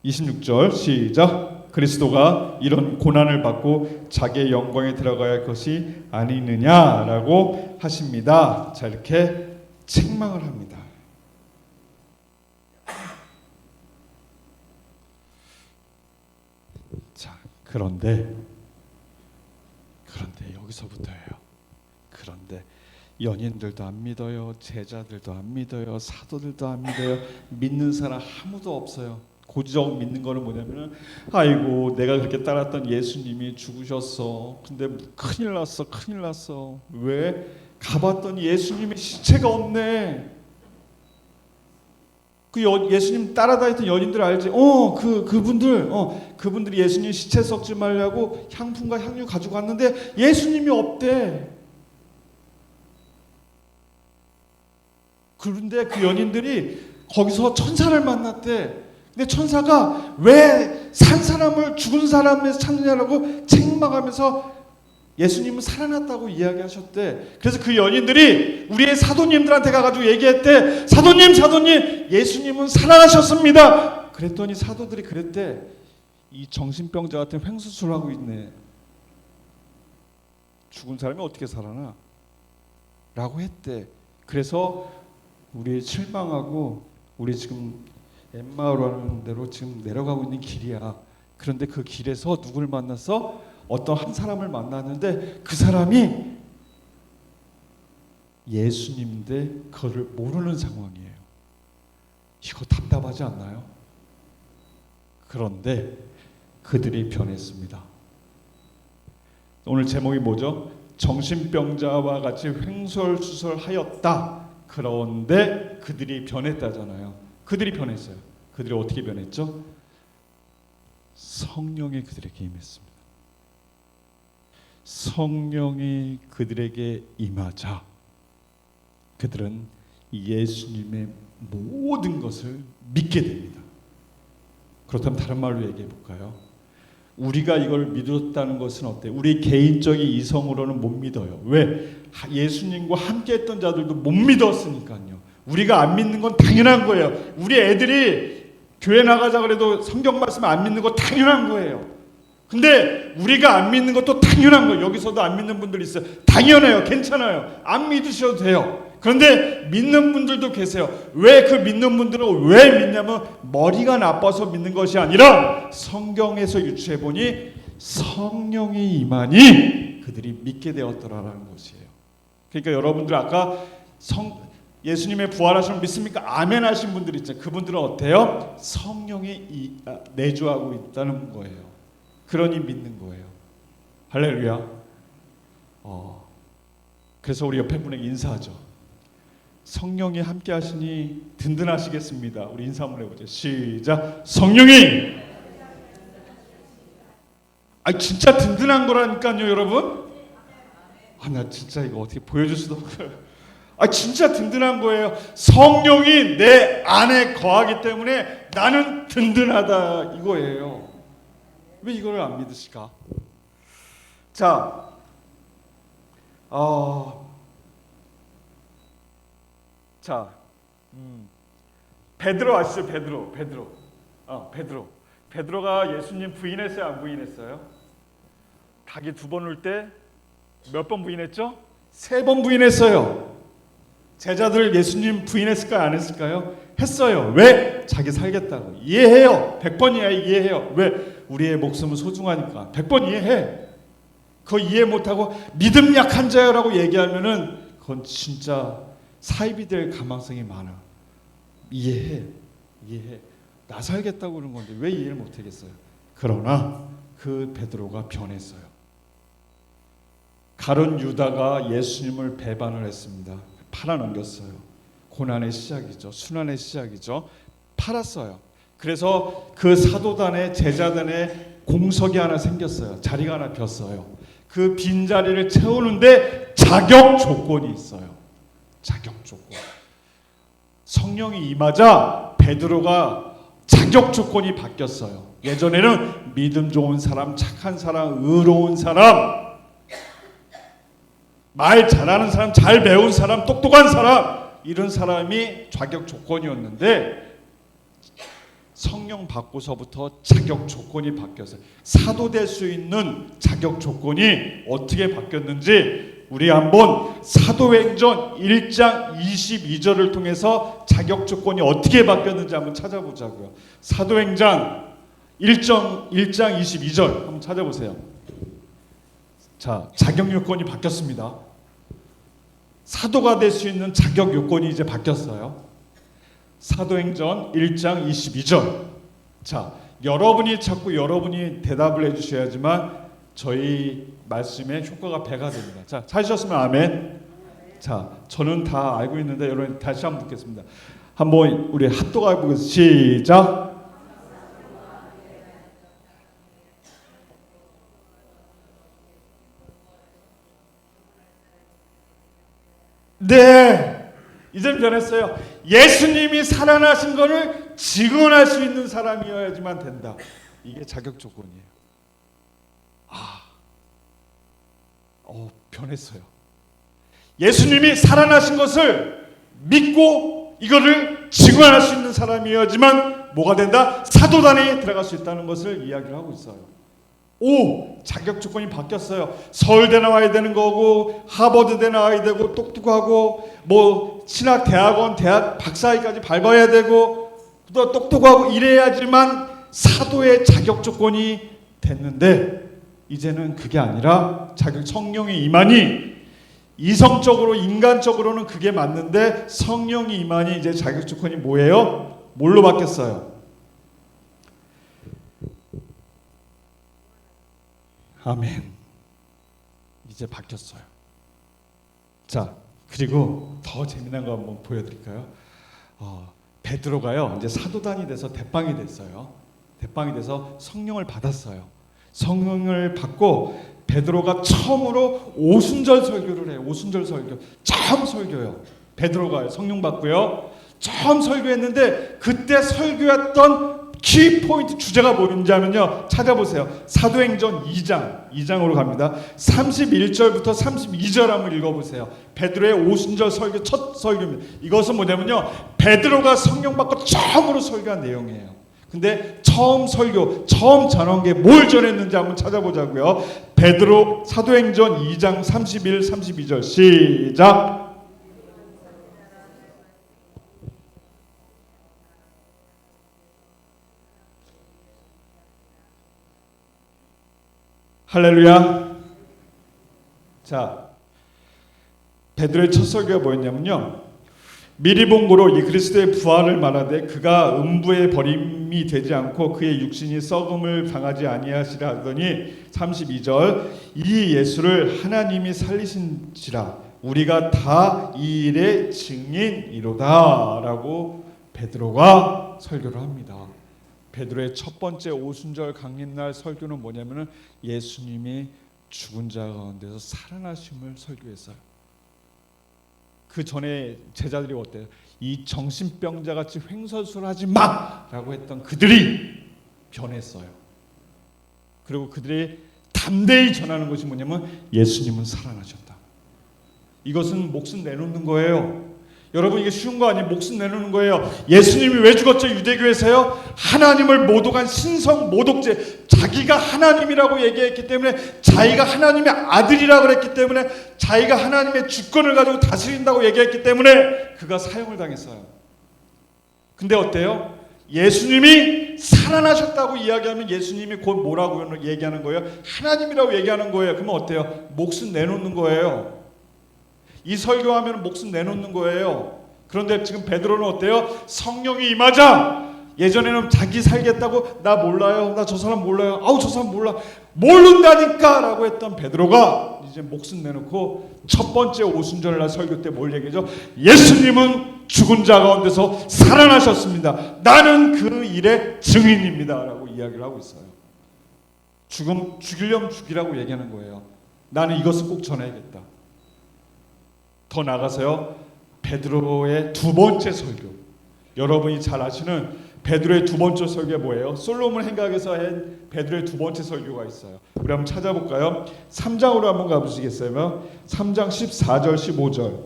(26절) 시작. 그리스도가 이런 고난을 받고 자기의 영광에 들어가야 할 것이 아니느냐라고 하십니다. 자, 이렇게 책망을 합니다. 자, 그런데 여기서부터예요. 그런데 연인들도 안 믿어요. 제자들도 안 믿어요. 사도들도 안 믿어요. 믿는 사람 아무도 없어요. 고지적 믿는 거는 뭐냐면은 아이고 내가 그렇게 따랐던 예수님이 죽으셨어. 근데 큰일 났어. 왜? 가봤더니 예수님의 시체가 없네. 그 예수님 따라다녔던 연인들 알지? 그분들이 예수님 시체 썩지 말라고 향품과 향유 가지고 왔는데 예수님이 없대. 그런데 그 연인들이 거기서 천사를 만났대. 근데 천사가 왜 산 사람을 죽은 사람에서 찾느냐라고 책망하면서 예수님은 살아났다고 이야기하셨대. 그래서 그 연인들이 우리의 사도님들한테 가가지고 얘기했대. 사도님 예수님은 살아나셨습니다. 그랬더니 사도들이 그랬대. 이 정신병자 같은 횡수술 하고 있네. 죽은 사람이 어떻게 살아나? 라고 했대. 그래서 우리 실망하고 우리 지금 엠마오라는 데로 지금 내려가고 있는 길이야. 그런데 그 길에서 누구를 만났어? 어떤 한 사람을 만났는데 그 사람이 예수님인데 그거를 모르는 상황이에요. 이거 답답하지 않나요? 그런데 그들이 변했습니다. 오늘 제목이 뭐죠? 정신병자와 같이 횡설수설하였다. 그런데 그들이 변했다잖아요. 그들이 변했어요. 그들이 어떻게 변했죠? 성령이 그들에게 임했습니다. 성령이 그들에게 임하자 그들은 예수님의 모든 것을 믿게 됩니다. 그렇다면 다른 말로 얘기해 볼까요? 우리가 이걸 믿었다는 것은 어때요? 우리 개인적인 이성으로는 못 믿어요. 왜? 예수님과 함께했던 자들도 못 믿었으니까요. 우리가 안 믿는 건 당연한 거예요. 우리 애들이 교회 나가자 그래도 성경 말씀 안 믿는 거 당연한 거예요. 근데 우리가 안 믿는 것도 당연한 거예요. 여기서도 안 믿는 분들 있어요. 당연해요. 괜찮아요. 안 믿으셔도 돼요. 그런데 믿는 분들도 계세요. 왜 그 믿는 분들은 왜 믿냐면 머리가 나빠서 믿는 것이 아니라 성경에서 유추해보니 성령이 임하니 그들이 믿게 되었더라라는 것이에요. 그러니까 여러분들 아까 예수님의 부활하심을 믿습니까? 아멘 하신 분들 있잖아요. 그분들은 어때요? 성령이 내주하고 있다는 거예요. 그러니 믿는 거예요. 할렐루야. 그래서 우리 옆에 분에게 인사하죠. 성령이 함께 하시니 든든하시겠습니다. 우리 인사 한번 해보죠. 시작. 성령이 진짜 든든한 거라니까요, 여러분. 나 진짜 이거 어떻게 보여줄 수도 없어요. 진짜 든든한 거예요. 성령이 내 안에 거하기 때문에 나는 든든하다 이거예요. 왜 이걸 안 믿으실까? 자, 베드로 아시죠? 베드로가 예수님 부인했어요? 안 부인했어요? 닭이 2번 울 때 몇 번 부인했죠? 3번 부인했어요. 제자들 예수님 부인했을까요? 안 했을까요? 했어요. 왜? 자기 살겠다고. 이해해요. 100번 이해해요. 왜? 우리의 목숨은 소중하니까. 100번 이해해. 그거 이해 못하고 믿음 약한 자요라고 얘기하면은 그건 진짜 사입이 될 가망성이 많아. 이해해. 나 살겠다고 그러는 건데 왜 이해를 못하겠어요? 그러나 그 베드로가 변했어요. 가룟 유다가 예수님을 배반을 했습니다. 팔아넘겼어요. 고난의 시작이죠. 순환의 시작이죠. 팔았어요. 그래서 그 사도단에 제자단에 공석이 하나 생겼어요. 자리가 하나 비었어요. 그 빈자리를 채우는데 자격 조건이 있어요. 자격 조건. 성령이 임하자 베드로가 자격 조건이 바뀌었어요. 예전에는 믿음 좋은 사람, 착한 사람, 의로운 사람, 말 잘하는 사람, 잘 배운 사람, 똑똑한 사람, 이런 사람이 자격 조건이었는데 성령 받고서부터 자격 조건이 바뀌었어요. 사도 될 수 있는 자격 조건이 어떻게 바뀌었는지 우리 한번 사도행전 1장 22절을 통해서 자격 조건이 어떻게 바뀌었는지 한번 찾아보자고요. 사도행전 1장 22절 한번 찾아보세요. 자, 자격 요건이 바뀌었습니다. 사도가 될 수 있는 자격 요건이 이제 바뀌었어요. 사도행전 1장 22절. 자, 여러분이 자꾸 여러분이 대답을 해주셔야지만 저희 말씀의 효과가 배가 됩니다. 자, 찾으셨으면 아멘. 자, 저는 다 알고 있는데 여러분 다시 한번 묻겠습니다. 한번 우리 핫도그 해보겠습니다. 시작. 네, 이젠 변했어요. 예수님이 살아나신 것을 증언할 수 있는 사람이어야지만 된다. 이게 자격 조건이에요. 변했어요. 예수님이 살아나신 것을 믿고 이거를 증언할 수 있는 사람이어야지만 뭐가 된다? 사도단에 들어갈 수 있다는 것을 이야기를 하고 있어요. 자격 조건이 바뀌었어요. 서울대 나와야 되는 거고 하버드대 나와야 되고 똑똑하고 뭐 신학 대학원 대학 박사학위까지 밟아야 되고 또 똑똑하고 이래야지만 사도의 자격 조건이 됐는데 이제는 그게 아니라 자격 성령의 임하니 이성적으로 인간적으로는 그게 맞는데 성령이 임하니 이제 자격 조건이 뭐예요? 뭘로 바뀌었어요? 아멘. 이제 바뀌었어요. 자, 그리고 더 재미난 거 한번 보여드릴까요? 베드로가요 이제 사도단이 돼서 대빵이 됐어요. 대빵이 돼서 성령을 받았어요. 성령을 받고 베드로가 처음으로 오순절 설교를 해요. 오순절 설교. 처음 설교요. 베드로가 성령 받고요. 처음 설교했는데 그때 설교했던 키포인트 주제가 뭐였는지 하면요. 찾아보세요. 사도행전 2장으로 갑니다. 31절부터 32절 한번 읽어보세요. 베드로의 오순절 설교 첫 설교입니다. 이것은 뭐냐면요. 베드로가 성령 받고 처음으로 설교한 내용이에요. 근데 처음 설교, 처음 전한 게 뭘 전했는지 한번 찾아보자고요. 베드로 사도행전 2장 31, 32절 시작. 할렐루야. 자, 베드로의 첫 설교가 뭐였냐면요. 미리 본 고로 이 그리스도의 부활을 말하되 그가 음부의 버림이 되지 않고 그의 육신이 썩음을 당하지 아니하시라 하더니 32절 이 예수를 하나님이 살리신지라 우리가 다 이 일의 증인이로다 라고 베드로가 설교를 합니다. 베드로의 첫 번째 오순절 강림날 설교는 뭐냐면은 예수님이 죽은 자 가운데서 살아나심을 설교했어요. 그 전에 제자들이 어때요? 이 정신병자 같이 횡설수설하지 마라고 했던 그들이 변했어요. 그리고 그들이 담대히 전하는 것이 뭐냐면 예수님은 살아나셨다. 이것은 목숨 내놓는 거예요. 여러분 이게 쉬운 거 아니에요? 목숨 내놓는 거예요. 예수님이 왜 죽었죠? 유대교에서요. 하나님을 모독한 신성 모독죄. 자기가 하나님이라고 얘기했기 때문에, 자기가 하나님의 아들이라고 그랬기 때문에, 자기가 하나님의 주권을 가지고 다스린다고 얘기했기 때문에 그가 사형을 당했어요. 근데 어때요? 예수님이 살아나셨다고 이야기하면 예수님이 곧 뭐라고 얘기하는 거예요? 하나님이라고 얘기하는 거예요. 그러면 어때요? 목숨 내놓는 거예요. 이 설교하면 목숨 내놓는 거예요. 그런데 지금 베드로는 어때요? 성령이 임하자. 예전에는 자기 살겠다고 나 몰라요. 나 저 사람 몰라요. 아우 저 사람 몰라. 모른다니까 라고 했던 베드로가 이제 목숨 내놓고 첫 번째 오순절날 설교 때 뭘 얘기죠? 예수님은 죽은 자 가운데서 살아나셨습니다. 나는 그 일의 증인입니다 라고 이야기를 하고 있어요. 죽이려면 죽이라고 얘기하는 거예요. 나는 이것을 꼭 전해야겠다. 더 나가서요, 베드로의 두 번째 설교, 여러분이 잘 아시는 베드로의 두 번째 설교가 뭐예요? 솔로몬 행각에서 한 베드로의 두 번째 설교가 있어요. 우리 한번 찾아볼까요? 3장으로 한번 가보시겠어요? 3장 14절 15절.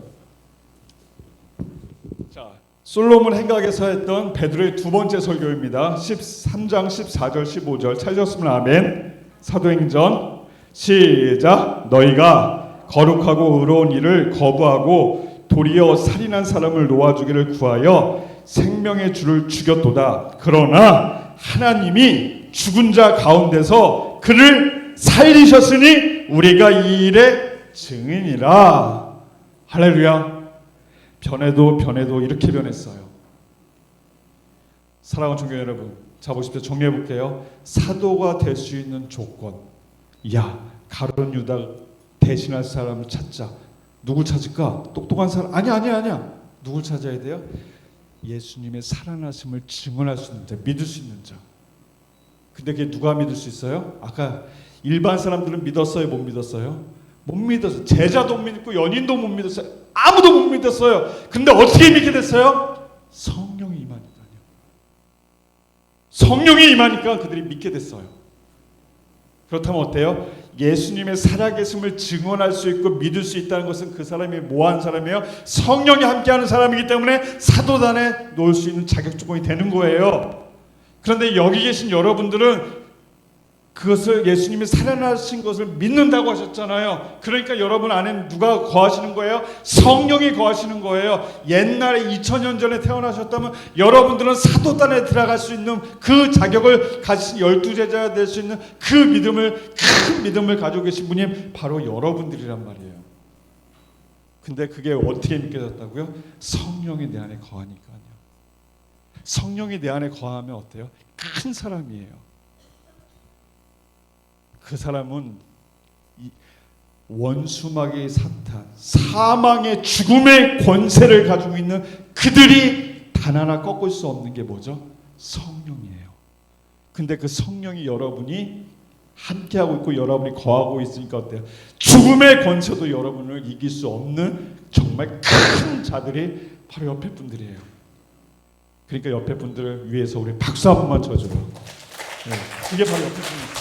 자, 솔로몬 행각에서 했던 베드로의 두 번째 설교입니다. 13장 14절 15절 찾으셨으면 아멘. 사도행전 시작. 너희가 거룩하고 의로운 일을 거부하고 도리어 살인한 사람을 놓아주기를 구하여 생명의 주를 죽였도다. 그러나 하나님이 죽은 자 가운데서 그를 살리셨으니 우리가 이 일의 증인이라. 할렐루야. 변해도 이렇게 변했어요. 사랑하는 청년 여러분, 자 보십시오. 정리해 볼게요. 사도가 될 수 있는 조건. 가룟 유다 대신할 사람을 찾자. 누굴 찾을까? 똑똑한 사람? 아니야. 누굴 찾아야 돼요? 예수님의 살아나심을 증언할 수 있는 자, 믿을 수 있는 자. 근데 그게 누가 믿을 수 있어요? 아까 일반 사람들은 믿었어요? 못 믿었어요? 못 믿었어요. 제자도 못 믿고 연인도 못 믿었어요. 아무도 못 믿었어요. 근데 어떻게 믿게 됐어요? 성령이 임하니까요. 성령이 임하니까 그들이 믿게 됐어요. 그렇다면 어때요? 예수님의 살아계심을 증언할 수 있고 믿을 수 있다는 것은 그 사람이 뭐하는 사람이에요? 성령이 함께하는 사람이기 때문에 사도단에 놓을 수 있는 자격 조건이 되는 거예요. 그런데 여기 계신 여러분들은 그것을, 예수님이 살아나신 것을 믿는다고 하셨잖아요. 그러니까 여러분 안에 누가 거하시는 거예요? 성령이 거하시는 거예요. 옛날에 2000년 전에 태어나셨다면 여러분들은 사도단에 들어갈 수 있는 그 자격을 가지신 12제자가 될 수 있는 그 믿음을, 큰 믿음을 가지고 계신 분이 바로 여러분들이란 말이에요. 근데 그게 어떻게 믿겨졌다고요? 성령이 내 안에 거하니까요. 성령이 내 안에 거하면 어때요? 큰 사람이에요. 그 사람은 원수마귀의 사탄, 사망의 죽음의 권세를 가지고 있는 그들이 단 하나 꺾을 수 없는 게 뭐죠? 성령이에요. 근데 그 성령이 여러분이 함께하고 있고 여러분이 거하고 있으니까 어때요? 죽음의 권세도 여러분을 이길 수 없는 정말 큰 자들이 바로 옆에 분들이에요. 그러니까 옆에 분들을 위해서 우리 박수 한 번만 쳐줘요. 네, 그게 바로 옆에 분입니다.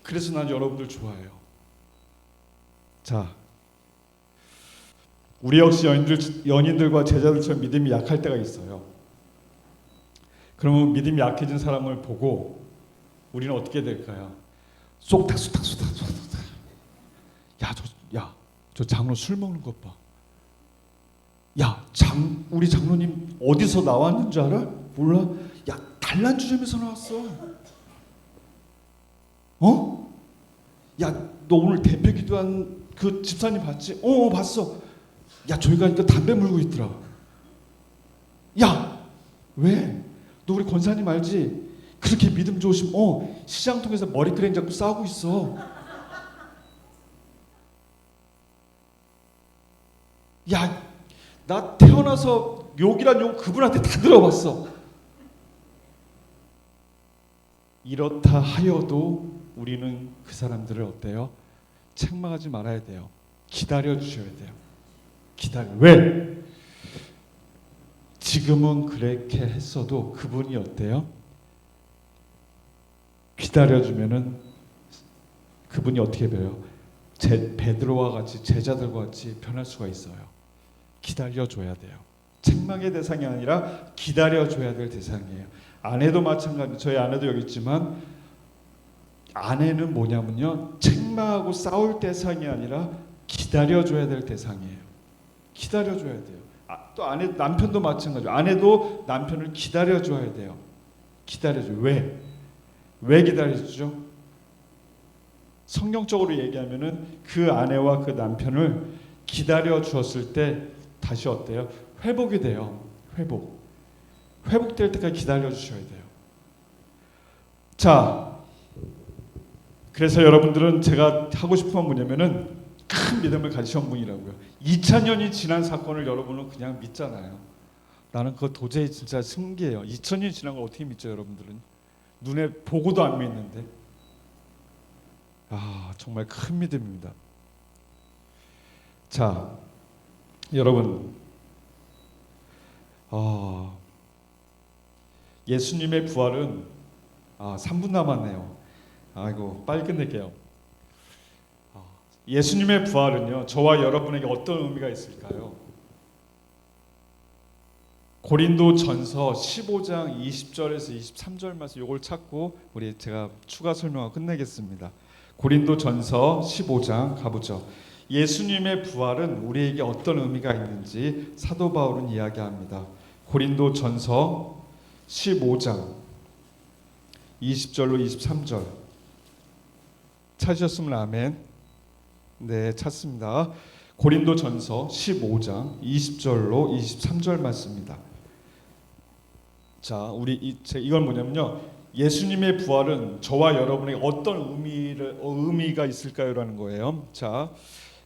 그래서 난 여러분들 좋아해요. 자, 우리 역시 연인들과 제자들처럼 믿음이 약할 때가 있어요. 그러면 믿음이 약해진 사람을 보고 우리는 어떻게 될까요? 쏙닥. 저 장로 술 먹는 것 봐. 우리 장로님 어디서 나왔는 줄 알아? 몰라? 단란주점에서 나왔어. 너 오늘 대표 기도한 그 집사님 봤지? 봤어. 저기 가니까 담배 물고 있더라. 왜? 너 우리 권사님 알지? 그렇게 믿음 좋으시면 시장 통해서 머리끄댕이 잡고 싸우고 있어. 나 태어나서 욕이란 욕 그분한테 다 들어봤어. 이렇다 하여도 우리는 그 사람들을 어때요? 책망하지 말아야 돼요. 기다려 주셔야 돼요. 왜? 지금은 그렇게 했어도 그분이 어때요? 기다려주면은 그분이 어떻게 배워요? 베드로와 같이 제자들과 같이 변할 수가 있어요. 기다려줘야 돼요. 책망의 대상이 아니라 기다려줘야 될 대상이에요. 아내도 마찬가지. 저희 아내도 여기 있지만 아내는 뭐냐면요, 책망하고 싸울 대상이 아니라 기다려줘야 될 대상이에요. 기다려줘야 돼요. 또 남편도 마찬가지예요. 아내도 남편을 기다려줘야 돼요. 기다려줘. 왜 기다려주죠? 성경적으로 얘기하면은 그 아내와 그 남편을 기다려 주었을 때 다시 어때요? 회복이 돼요. 회복될 때까지 기다려 주셔야 돼요. 자, 그래서 여러분들은 제가 하고 싶은 건 뭐냐면은 큰 믿음을 가지신 분이라고요. 2000년이 지난 사건을 여러분은 그냥 믿잖아요. 나는 그거 도저히 진짜 신기해요. 2000년이 지난 걸 어떻게 믿죠, 여러분들은? 눈에 보고도 안 믿는데. 정말 큰 믿음입니다. 자, 여러분, 예수님의 부활은 3분 남았네요. 아이고, 빨리 끝낼게요. 예수님의 부활은요, 저와 여러분에게 어떤 의미가 있을까요? 고린도전서 15장 20절에서 23절 말씀, 이걸 찾고 제가 추가 설명하고 끝내겠습니다. 고린도전서 15장 가보죠. 예수님의 부활은 우리에게 어떤 의미가 있는지 사도 바울은 이야기합니다. 고린도전서 15장 20절로 23절 찾으셨으면 아멘. 네, 찾습니다. 고린도전서 15장 20절로 23절 말씀입니다. 자, 이건 뭐냐면요, 예수님의 부활은 저와 여러분에게 어떤 의미가 있을까요라는 거예요. 자,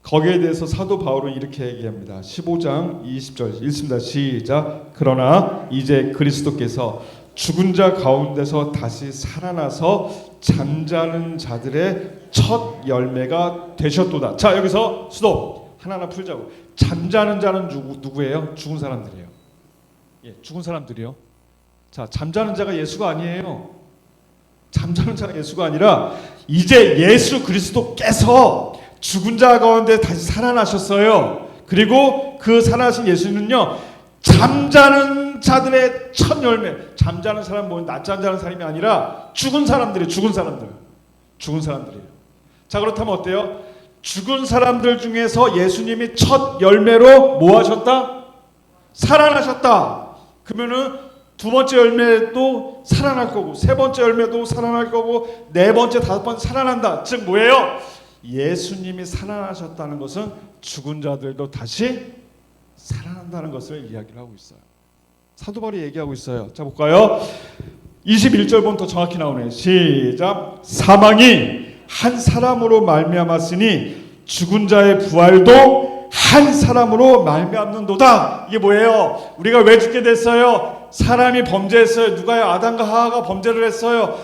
거기에 대해서 사도 바울은 이렇게 얘기합니다. 15장 20절 읽습니다. 시작. 그러나 이제 그리스도께서 죽은 자 가운데서 다시 살아나서 잠자는 자들의 첫 열매가 되셨도다. 자, 여기서 스톱. 하나하나 풀자고. 잠자는 자는 누구예요? 죽은 사람들이에요. 예, 죽은 사람들이요. 자, 잠자는 자가 예수가 아니에요. 잠자는 자가 예수가 아니라 이제 예수 그리스도께서 죽은 자 가운데 다시 살아나셨어요. 그리고 그 살아나신 예수는요, 잠자는 자들의 첫 열매. 잠자는 사람 뭐는 낮잠 자는 사람이 아니라 죽은 사람들이에요. 죽은 사람들이에요. 자, 그렇다면 어때요? 죽은 사람들 중에서 예수님이 첫 열매로 뭐 하셨다? 살아나셨다. 그러면은 두 번째 열매도 살아날 거고, 세 번째 열매도 살아날 거고, 네 번째, 다섯 번째 살아난다. 즉 뭐예요? 예수님이 살아나셨다는 것은 죽은 자들도 다시 살아난다는 것을 이야기를 하고 있어요. 사도 바울이 얘기하고 있어요. 자, 볼까요? 21절부터 정확히 나오네요. 시작. 사망이 한 사람으로 말미암았으니 죽은 자의 부활도 한 사람으로 말미암는도다. 이게 뭐예요? 우리가 왜 죽게 됐어요? 사람이 범죄했어요. 누가요? 아담과 하와가 범죄를 했어요.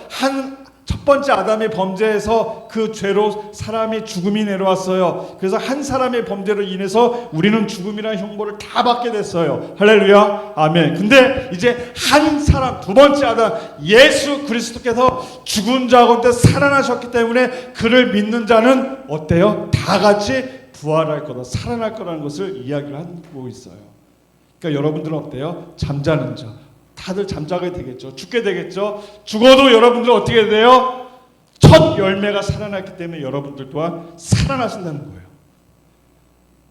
첫 번째 아담이 범죄해서 그 죄로 사람이 죽음이 내려왔어요. 그래서 한 사람의 범죄로 인해서 우리는 죽음이라는 형벌을 다 받게 됐어요. 할렐루야, 아멘. 근데 이제 한 사람, 두 번째 아담 예수 그리스도께서 죽은 자 가운데 살아나셨기 때문에 그를 믿는 자는 어때요? 다 같이 부활할 거다, 살아날 거라는 것을 이야기를 하고 있어요. 그러니까 여러분들은 어때요? 잠자는 자, 다들 잠자게 되겠죠. 죽게 되겠죠. 죽어도 여러분들은 어떻게 돼요? 첫 열매가 살아났기 때문에 여러분들 또한 살아나신다는 거예요.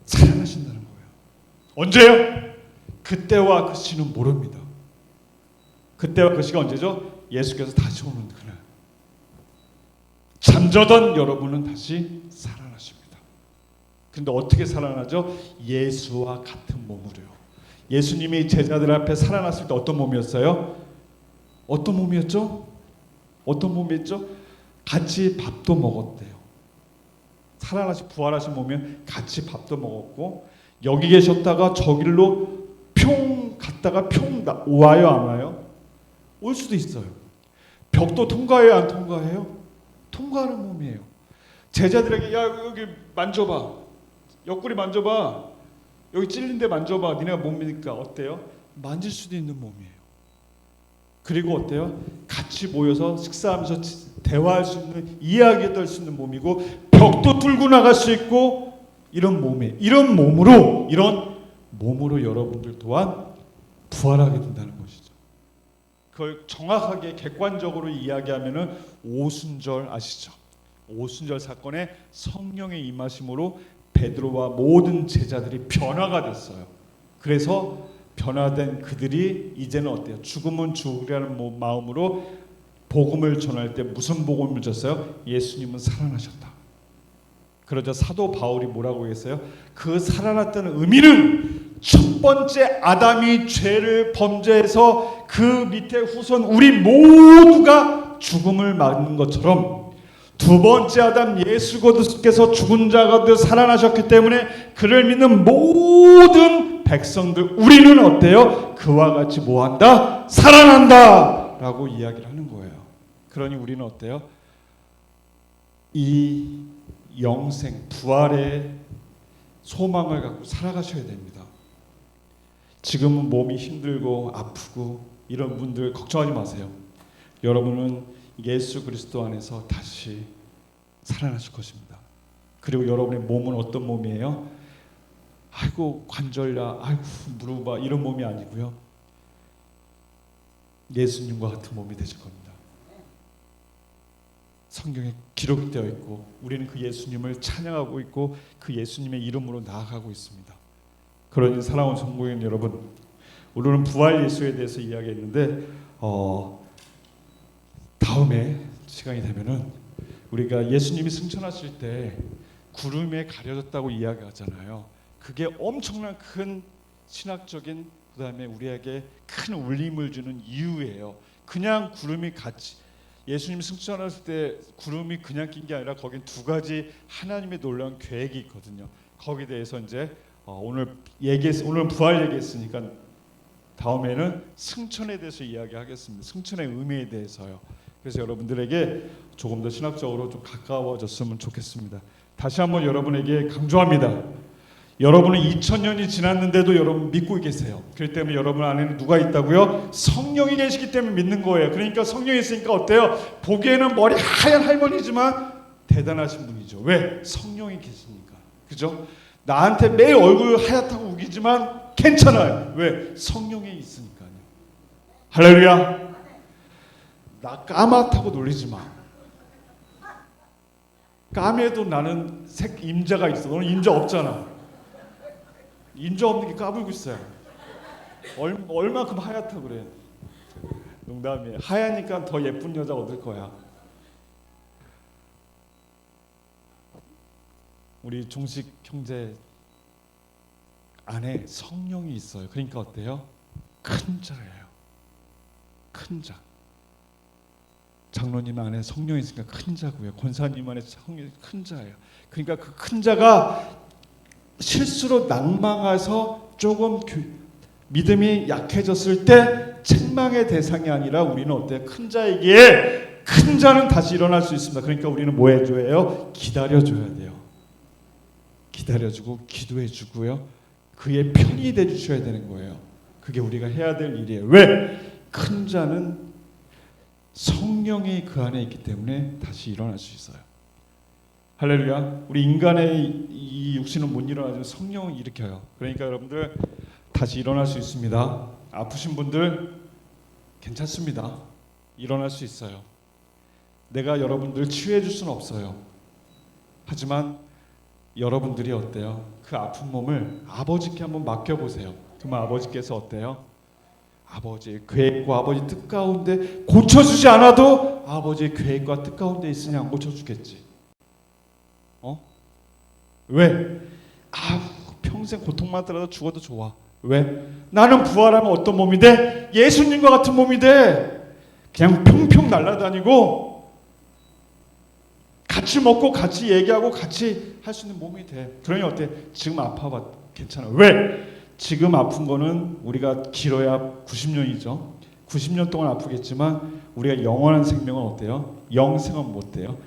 살아나신다는 거예요. 언제요? 그때와 그 시는 모릅니다. 그때와 그 시가 언제죠? 예수께서 다시 오는 그날. 잠자던 여러분은 다시 살아나십니다. 그런데 어떻게 살아나죠? 예수와 같은 몸으로요. 예수님이 제자들 앞에 살아났을 때 어떤 몸이었어요? 어떤 몸이었죠? 어떤 몸이었죠? 같이 밥도 먹었대요. 살아나신 부활하신 몸이면 같이 밥도 먹었고, 여기 계셨다가 저길로 평 갔다가 평 와요, 안 와요? 올 수도 있어요. 벽도 통과해요, 안 통과해요? 통과하는 몸이에요. 제자들에게 야, 여기 만져봐, 옆구리 만져봐, 여기 찔린 데 만져봐. 니네가 못 믿으니까 어때요? 만질 수도 있는 몸이에요. 그리고 어때요? 같이 모여서 식사하면서 대화할 수 있는, 이야기도 할 수 있는 몸이고, 벽도 뚫고 나갈 수 있고, 이런 몸으로 여러분들 또한 부활하게 된다는 것이죠. 그걸 정확하게 객관적으로 이야기하면은 오순절 아시죠? 오순절 사건에 성령의 임하심으로 베드로와 모든 제자들이 변화가 됐어요. 그래서 변화된 그들이 이제는 어때요? 죽으면 죽으리라는 마음으로 복음을 전할 때 무슨 복음을 줬어요? 예수님은 살아나셨다. 그러자 사도 바울이 뭐라고 했어요? 그 살아났다는 의미는 첫 번째 아담이 죄를 범죄해서 그 밑에 후손 우리 모두가 죽음을 맞는 것처럼 두 번째 아담 예수 그리스도께서 죽은 자 가운데 살아나셨기 때문에 그를 믿는 모든 백성들 우리는 어때요? 그와 같이 뭐한다? 살아난다 라고 이야기를 하는 거예요. 그러니 우리는 어때요? 이 영생 부활의 소망을 갖고 살아가셔야 됩니다. 지금은 몸이 힘들고 아프고 이런 분들 걱정하지 마세요. 여러분은 예수 그리스도 안에서 다시 살아나실 것입니다. 그리고 여러분의 몸은 어떤 몸이에요? 아이고 관절야, 아이고 무릎아 이런 몸이 아니고요. 예수님과 같은 몸이 되실 겁니다. 성경에 기록되어 있고 우리는 그 예수님을 찬양하고 있고 그 예수님의 이름으로 나아가고 있습니다. 그러니 사랑하는 성도님 여러분, 오늘은 부활 예수에 대해서 이야기했는데 다음에 시간이 되면은 우리가 예수님이 승천하실 때 구름에 가려졌다고 이야기하잖아요. 그게 엄청난 큰 신학적인 그다음에 우리에게 큰 울림을 주는 이유예요. 그냥 구름이 같이 예수님 승천하실 때 구름이 그냥 낀 게 아니라 거긴 두 가지 하나님의 놀라운 계획이 있거든요. 거기에 대해서 이제 오늘은 부활 얘기했으니까 다음에는 승천에 대해서 이야기하겠습니다. 승천의 의미에 대해서요. 그래서 여러분들에게 조금 더 신학적으로 좀 가까워졌으면 좋겠습니다. 다시 한번 여러분에게 강조합니다. 여러분은 2000년이 지났는데도 여러분 믿고 계세요. 그렇기 때문에 여러분 안에는 누가 있다고요? 성령이 계시기 때문에 믿는 거예요. 그러니까 성령이 있으니까 어때요? 보기에는 머리 하얀 할머니지만 대단하신 분이죠. 왜? 성령이 계시니까. 그죠? 나한테 매일 얼굴 하얗다고 우기지만 괜찮아요. 왜? 성령이 있으니까요. 할렐루야. 나 까맣다고 놀리지 마. 까매도 나는 임자가 있어. 너는 임자 없잖아. 임자 없는 게 까불고 있어요. 얼마큼 하얗다 그래. 농담이에요. 하얘니까 더 예쁜 여자 얻을 거야. 우리 종식 형제 안에 성령이 있어요. 그러니까 어때요? 큰 자예요. 큰 자. 장로님 안에 성령이 있으니까 큰 자고요. 권사님 안에 성령이 큰 자예요. 그러니까 그 큰 자가 실수로 낭망해서 조금 믿음이 약해졌을 때 책망의 대상이 아니라 우리는 어때요? 큰 자에게 큰 자는 다시 일어날 수 있습니다. 그러니까 우리는 뭐 해줘야 해요? 기다려줘야 돼요. 기다려주고 기도해주고요. 그의 편이 돼주셔야 되는 거예요. 그게 우리가 해야 될 일이에요. 왜? 큰 자는 성령이 그 안에 있기 때문에 다시 일어날 수 있어요. 할렐루야. 우리 인간의 이 육신은 못 일어나지만 성령은 일으켜요. 그러니까 여러분들 다시 일어날 수 있습니다. 아프신 분들 괜찮습니다. 일어날 수 있어요. 내가 여러분들 치유해 줄 수는 없어요. 하지만 여러분들이 어때요? 그 아픈 몸을 아버지께 한번 맡겨보세요. 그러면 아버지께서 어때요? 아버지의 계획과 아버지 뜻 가운데 고쳐주지 않아도 아버지의 계획과 뜻 가운데 있으니 안 고쳐주겠지. 왜? 평생 고통만 하더라도 죽어도 좋아. 왜? 나는 부활하면 어떤 몸이 돼? 예수님과 같은 몸이 돼. 그냥 평평 날아다니고 같이 먹고 같이 얘기하고 같이 할 수 있는 몸이 돼. 그러니 어때? 지금 아파봐 괜찮아. 왜? 지금 아픈 거는 우리가 길어야 90년이죠. 90년 동안 아프겠지만 우리가 영원한 생명은 어때요? 영생은 못 돼요.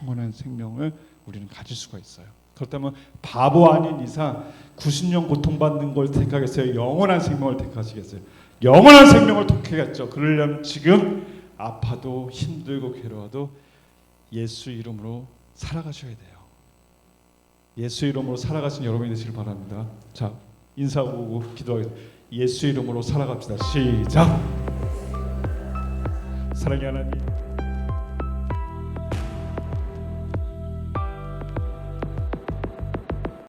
영원한 생명을 우리는 가질 수가 있어요. 그렇다면 바보 아닌 이상 90년 고통받는 걸 택하겠어요? 영원한 생명을 택하시겠어요? 영원한 생명을 통해겠죠. 그러려면 지금 아파도 힘들고 괴로워도 예수 이름으로 살아가셔야 돼요. 예수 이름으로 살아가신 여러분이 되시길 바랍니다. 자, 인사하고 기도하겠습니다. 예수 이름으로 살아갑시다. 시작. 사랑의 하나님,